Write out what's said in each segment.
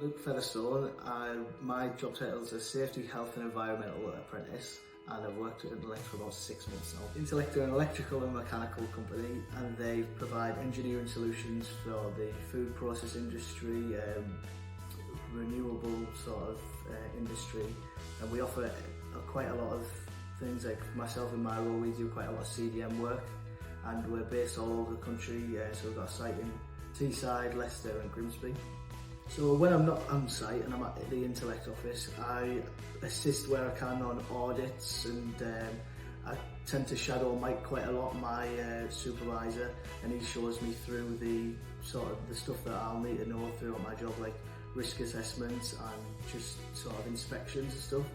Luke Featherstone. My job title is a Safety, Health and Environmental Apprentice, and I've worked at Intellect for about 6 months now. Intellect are an electrical and mechanical company, and they provide engineering solutions for the food process industry, renewable sort of industry, and we offer quite a lot of things. Like myself in my role, we do quite a lot of CDM work, and we're based all over the country, so we've got a site in Teesside, Leicester and Grimsby. So when I'm not on site and I'm at the Intellect office, I assist where I can on audits, and I tend to shadow Mike quite a lot, my supervisor, and he shows me through the stuff that I'll need to know throughout my job, like risk assessments and just sort of inspections and stuff.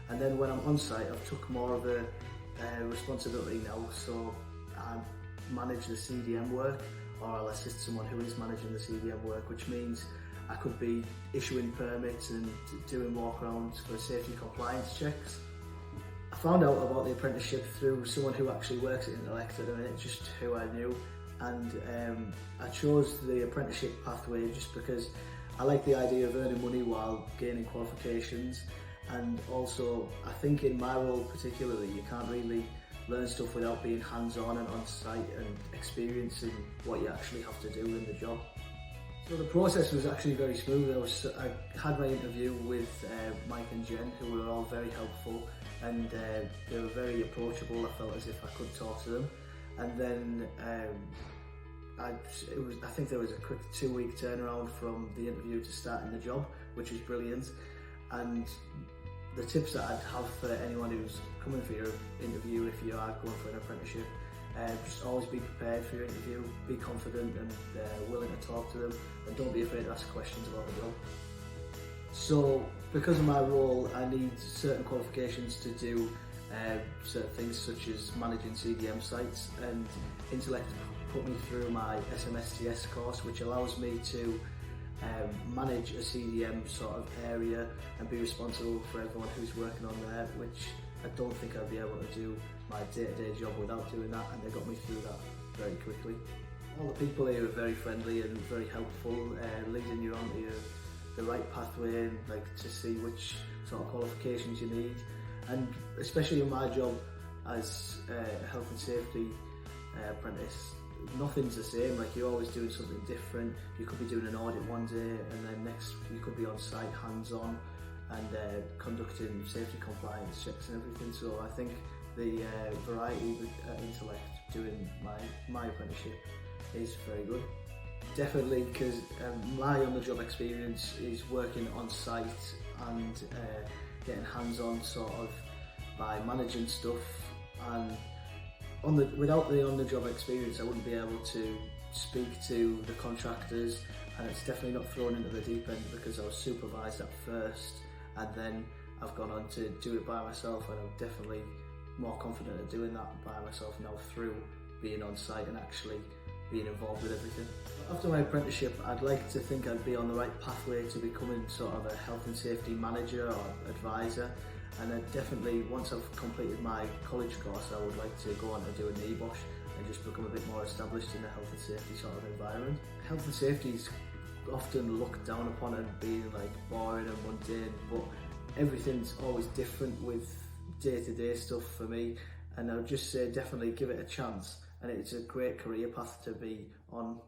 And then when I'm on site, I've took more of a responsibility now, so I manage the CDM work, or I'll assist someone who is managing the CDM work, which means I could be issuing permits and doing walkarounds for safety compliance checks. I found out about the apprenticeship through someone who actually works at Intellect at the minute, just who I knew, and I chose the apprenticeship pathway just because I like the idea of earning money while gaining qualifications, and also I think in my role particularly you can't really learn stuff without being hands-on and on-site and experiencing what you actually have to do in the job. So the process was actually very smooth. I had my interview with Mike and Jen, who were all very helpful, and they were very approachable. I felt as if I could talk to them, and then I think there was a quick 2-week turnaround from the interview to starting the job, which was brilliant. And the tips that I'd have for anyone who's coming for your interview, if you are going for an apprenticeship, just always be prepared for your interview, be confident and willing to talk to them, and don't be afraid to ask questions about the job. So because of my role, I need certain qualifications to do certain things such as managing CDM sites, and Intellect put me through my SMSTS course, which allows me to manage a CDM sort of area and be responsible for everyone who's working on there, which I don't think I'd be able to do my day-to-day job without doing that, and they got me through that very quickly. All the people here are very friendly and very helpful, leading you onto the right pathway, and like to see which sort of qualifications you need. And especially in my job as a health and safety apprentice, nothing's the same. Like, you're always doing something different. You could be doing an audit one day, and then next you could be on site, hands-on, and conducting safety compliance checks and everything. So I think the variety at Intellect doing my apprenticeship is very good. Definitely, because my on-the-job experience is working on site and getting hands-on sort of by managing stuff, and without the on-the-job experience I wouldn't be able to speak to the contractors, and it's definitely not thrown into the deep end because I was supervised at first, and then I've gone on to do it by myself, and I'm definitely more confident at doing that by myself now through being on site and actually being involved with everything. After my apprenticeship, I'd like to think I'd be on the right pathway to becoming sort of a health and safety manager or advisor, and I definitely, once I've completed my college course, I would like to go on to do a NEBOSH and just become a bit more established in the health and safety sort of environment. Health and safety is often looked down upon and being like boring and mundane, but everything's always different with day-to-day stuff for me, and I would just say definitely give it a chance, and it's a great career path to be on.